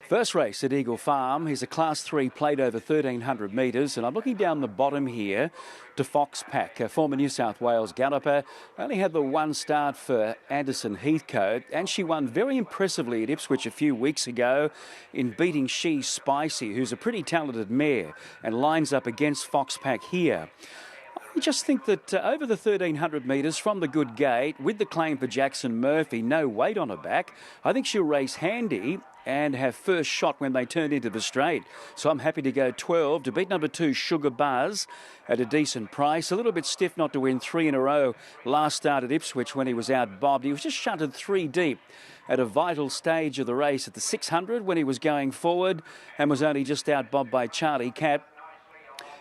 First race at Eagle Farm. He's a Class 3 plate over 1,300 metres, and I'm looking down the bottom here to Foxpack, a former New South Wales galloper. Only had the one start for Anderson Heathcote, and she won very impressively at Ipswich a few weeks ago in beating She's Spicy, who's a pretty talented mare, and lines up against Foxpack here. I just think that over the 1,300 metres from the good gate, with the claim for Jackson Murphy, no weight on her back, I think she'll race handy and have first shot when they turn into the straight. So I'm happy to go 12 to beat number 2, Sugar Buzz, at a decent price. A little bit stiff not to win 3 in a row last start at Ipswich when he was out-bobbed. He was just shunted 3 deep at a vital stage of the race at the 600 when he was going forward and was only just out-bobbed by Charlie Cat.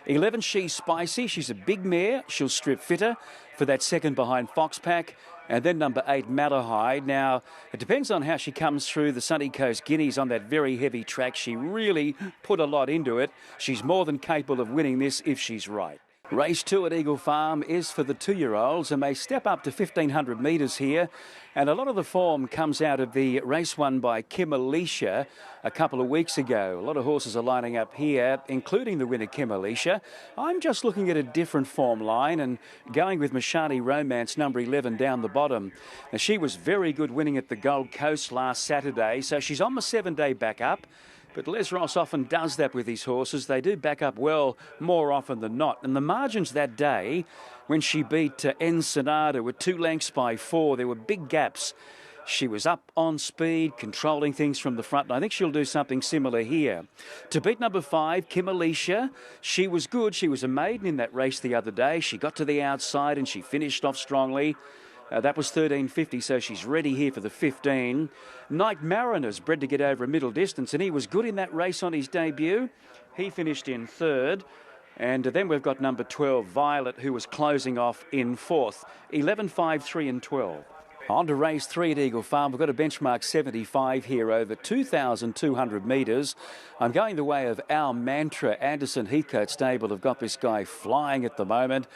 11, She's Spicy. She's a big mare. She'll strip fitter for that second behind Foxpack. And then number 8, Malahide. Now, it depends on how she comes through the Sunny Coast Guineas on that very heavy track. She really put a lot into it. She's more than capable of winning this if she's right. Race 2 at Eagle Farm is for the 2-year-olds, and they step up to 1,500 metres here. And a lot of the form comes out of the race won by Kim Alicia a couple of weeks ago. A lot of horses are lining up here, including the winner, Kim Alicia. I'm just looking at a different form line and going with Mashani Romance, number 11, down the bottom. Now, she was very good winning at the Gold Coast last Saturday, so she's on the 7-day back-up. But Les Ross often does that with his horses. They do back up well more often than not. And the margins that day, when she beat Ensenada, were 2 lengths by 4. There were big gaps. She was up on speed, controlling things from the front. And I think she'll do something similar here. To beat number 5, Kim Alicia, she was good. She was a maiden in that race the other day. She got to the outside and she finished off strongly. That was 13.50, so she's ready here for the 15. Night Mariner's bred to get over a middle distance, and he was good in that race on his debut. He finished in 3rd. And then we've got number 12, Violet, who was closing off in 4th. 11, 5, 3 and 12. On to race 3 at Eagle Farm. We've got a benchmark 75 here over 2,200 metres. I'm going the way of Our Mantra. Anderson Heathcote stable have got this guy flying at the moment.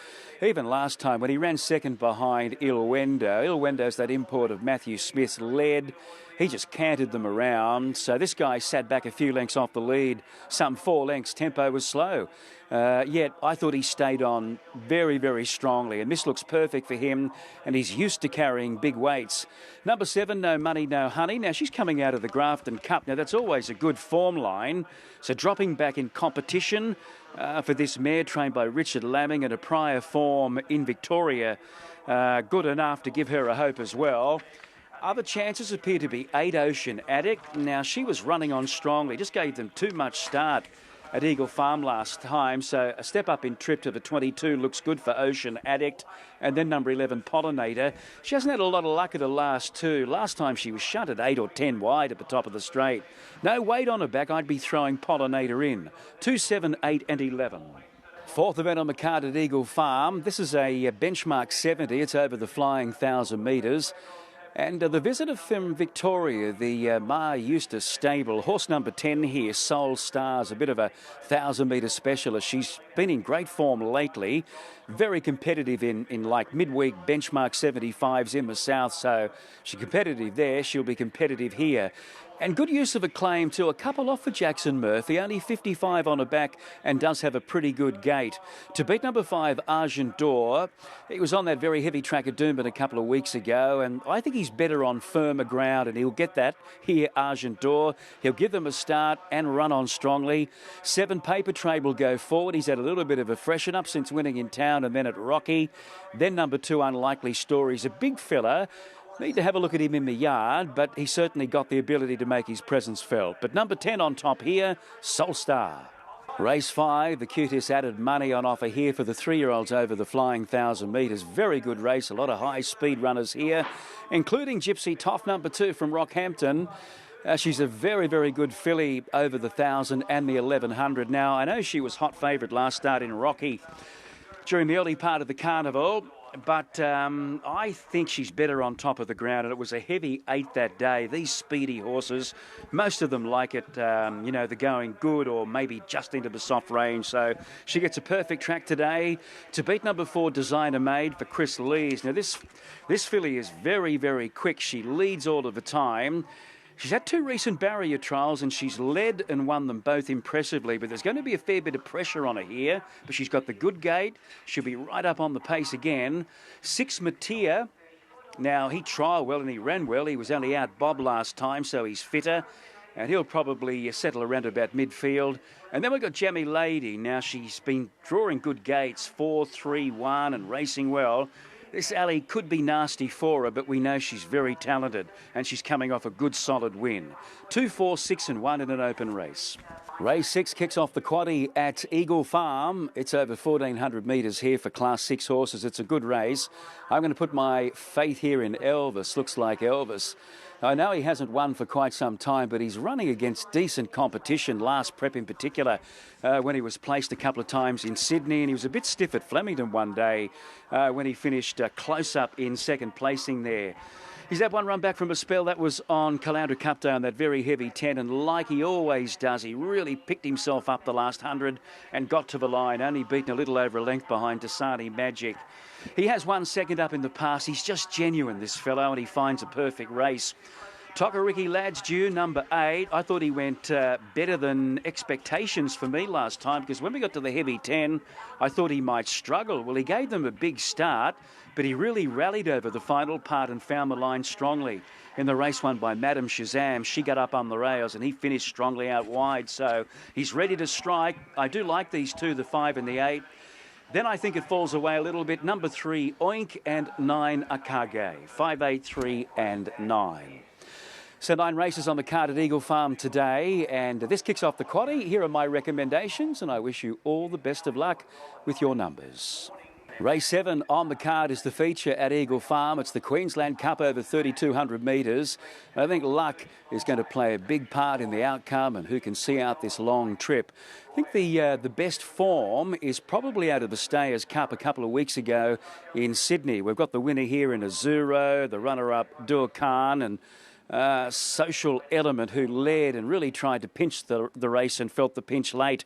Even last time when he ran second behind Ilwendo's that import of Matthew Smith's led. He just cantered them around. So this guy sat back a few lengths off the lead. Some 4 lengths. Tempo was slow. Yet I thought he stayed on very, very strongly. And this looks perfect for him. And he's used to carrying big weights. Number 7, No Money, No Honey. Now she's coming out of the Grafton Cup. Now that's always a good form line. So dropping back in competition for this mare trained by Richard Lamming and a prior form in Victoria. Good enough to give her a hope as well. Other chances appear to be 8, Ocean Addict. Now, she was running on strongly, just gave them too much start at Eagle Farm last time. So a step up in trip to the 22 looks good for Ocean Addict. And then number 11, Pollinator. She hasn't had a lot of luck at the last 2. Last time she was shunted 8 or 10 wide at the top of the straight. No weight on her back, I'd be throwing Pollinator in. 2, 7, 8 and 11. 4th event on the card at Eagle Farm. This is a benchmark 70. It's over the flying 1,000 metres. And the visitor from Victoria, the Ma Eustace stable, horse number 10 here, Soul Stars, a bit of a 1,000-metre specialist. She's been in great form lately, very competitive in like midweek benchmark 75s in the south, so she's competitive there. She'll be competitive here. And good use of a claim too. A couple off for Jackson Murphy, only 55 on her back and does have a pretty good gait. To beat number 5, Argent D'Or. He was on that very heavy track at Doomben a couple of weeks ago, and I think he's better on firmer ground, and he'll get that here, Argent D'Or. He'll give them a start and run on strongly. 7, Paper Trade will go forward. He's had a little bit of a freshen up since winning in town and then at Rocky. Then number 2, Unlikely Stories, a big fella. Need to have a look at him in the yard, but he certainly got the ability to make his presence felt. But number 10 on top here, Soul Star. Race 5, the cutest added money on offer here for the 3-year-olds over the flying 1,000 metres. Very good race, a lot of high-speed runners here, including Gypsy Toff, number 2 from Rockhampton. She's a very, very good filly over the 1,000 and the 1,100. Now, I know she was hot favourite last start in Rocky during the early part of the carnival. But I think she's better on top of the ground, and it was a heavy 8 that day. These speedy horses, most of them like it, they're going good or maybe just into the soft range. So she gets a perfect track today to beat number 4, Designer Made for Chris Lees. Now, this filly is very, very quick. She leads all of the time. She's had 2 recent barrier trials and she's led and won them both impressively, but there's going to be a fair bit of pressure on her here. But she's got the good gait. She'll be right up on the pace again. 6 Mattia. Now, he trialled well and he ran well. He was only out Bob last time, so he's fitter. And he'll probably settle around about midfield. And then we've got Jamie Lady. Now, she's been drawing good gaits, 4, 3, 1, and racing well. This alley could be nasty for her, but we know she's very talented and she's coming off a good solid win. 2, 4, 6 and 1 in an open race. Race 6 kicks off the quaddie at Eagle Farm. It's over 1,400 metres here for Class 6 horses. It's a good race. I'm going to put my faith here in Elvis. Looks like Elvis. I know he hasn't won for quite some time, but he's running against decent competition, last prep in particular, when he was placed a couple of times in Sydney, and he was a bit stiff at Flemington one day when he finished close up in second placing there. He's had one run back from a spell that was on Caloundra Cup Day on that very heavy 10, and like he always does, he really picked himself up the last 100 and got to the line, only beaten a little over a length behind Dasani Magic. He has 1 second up in the past. He's just genuine, this fellow, and he finds a perfect race. Tokariki Lads due, number 8. I thought he went better than expectations for me last time, because when we got to the heavy 10, I thought he might struggle. Well, he gave them a big start, but he really rallied over the final part and found the line strongly. In the race won by Madam Shazam, she got up on the rails and he finished strongly out wide, so he's ready to strike. I do like these 2, the 5 and the 8. Then I think it falls away a little bit. Number 3, Oink, and 9, Akage. 5, 8, 3 and 9. So 9 races on the card at Eagle Farm today, and this kicks off the quaddie. Here are my recommendations, and I wish you all the best of luck with your numbers. Race 7 on the card is the feature at Eagle Farm. It's the Queensland Cup over 3,200 metres. I think luck is going to play a big part in the outcome and who can see out this long trip. I think the best form is probably out of the Stayers Cup a couple of weeks ago in Sydney. We've got the winner here in Azuro, the runner-up Durkhan, and Social Element, who led and really tried to pinch the race and felt the pinch late.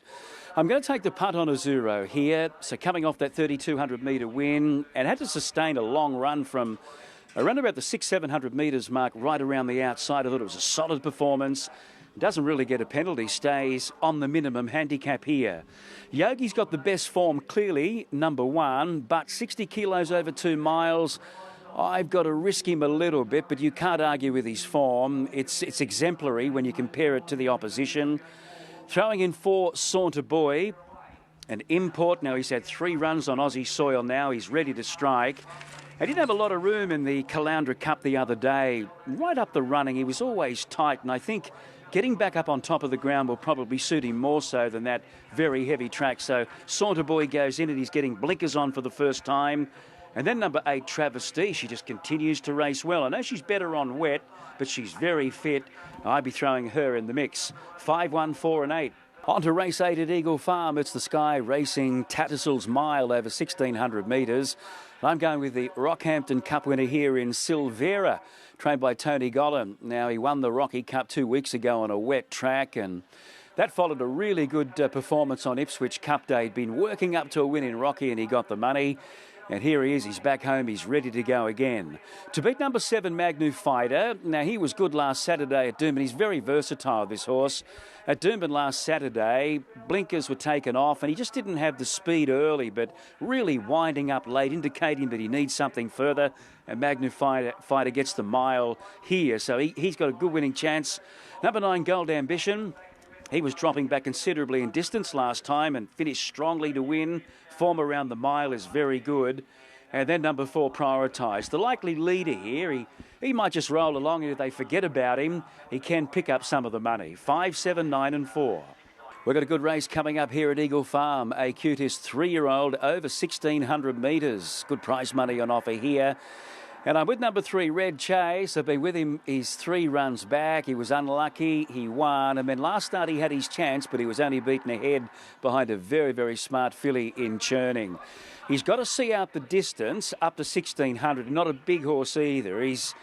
I'm going to take the punt on Azuro here. So coming off that 3,200 metre win and had to sustain a long run from around about the 600-700 metres mark right around the outside. I thought it was a solid performance. Doesn't really get a penalty, stays on the minimum handicap here. Yogi's got the best form, clearly, number 1, but 60 kilos over 2 miles. I've got to risk him a little bit, but you can't argue with his form. It's exemplary when you compare it to the opposition. Throwing in 4, Saunter Boy, an import. Now he's had 3 runs on Aussie soil now. He's ready to strike. He didn't have a lot of room in the Caloundra Cup the other day. Right up the running, he was always tight, and I think getting back up on top of the ground will probably suit him more so than that very heavy track. So Saunter Boy goes in and he's getting blinkers on for the first time. And then number 8, Travesty, she just continues to race well. I know she's better on wet, but she's very fit. I'd be throwing her in the mix. 5, 1, 4 and 8. On to race 8 at Eagle Farm. It's the Sky Racing Tattersalls Mile over 1,600 metres. I'm going with the Rockhampton Cup winner here in Silvera, trained by Tony Gollan. Now, he won the Rocky Cup 2 weeks ago on a wet track, and that followed a really good performance on Ipswich Cup Day. He'd been working up to a win in Rocky and he got the money. And here he is, he's back home, he's ready to go again. To beat number 7, Magnu Fighter. Now, he was good last Saturday at Doomben. He's very versatile, this horse. At Doomben last Saturday, blinkers were taken off, and he just didn't have the speed early, but really winding up late, indicating that he needs something further. And Magnu Fighter gets the mile here, so he's got a good winning chance. Number 9, Gold Ambition. He was dropping back considerably in distance last time and finished strongly to win. Form around the mile is very good. And then number 4, Prioritised. The likely leader here, he might just roll along, and if they forget about him, he can pick up some of the money. 5, 7, 9 and 4. We've got a good race coming up here at Eagle Farm. A Cutis 3-year-old over 1,600 metres. Good prize money on offer here. And I'm with number 3, Red Chase. I've been with him. He's 3 runs back. He was unlucky. He won. And then last start he had his chance, but he was only beaten ahead behind a very, very smart filly in Churning. He's got to see out the distance up to 1,600. Not a big horse either. He's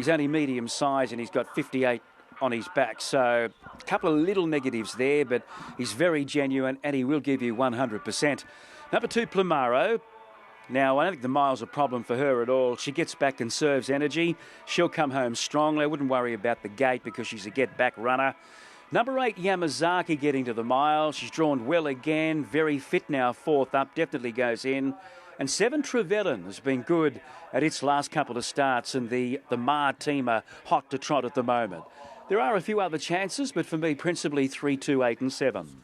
only medium size and he's got 58 on his back. So a couple of little negatives there, but he's very genuine and he will give you 100%. Number 2, Plumaro. Now, I don't think the mile's a problem for her at all. She gets back and serves energy. She'll come home strongly. I wouldn't worry about the gate because she's a get-back runner. Number 8, Yamazaki, getting to the mile. She's drawn well again. Very fit now, 4th up. Definitely goes in. And 7, Trevelyan, has been good at its last couple of starts. And the Mar team are hot to trot at the moment. There are a few other chances, but for me, principally 3, 2, 8 and 7.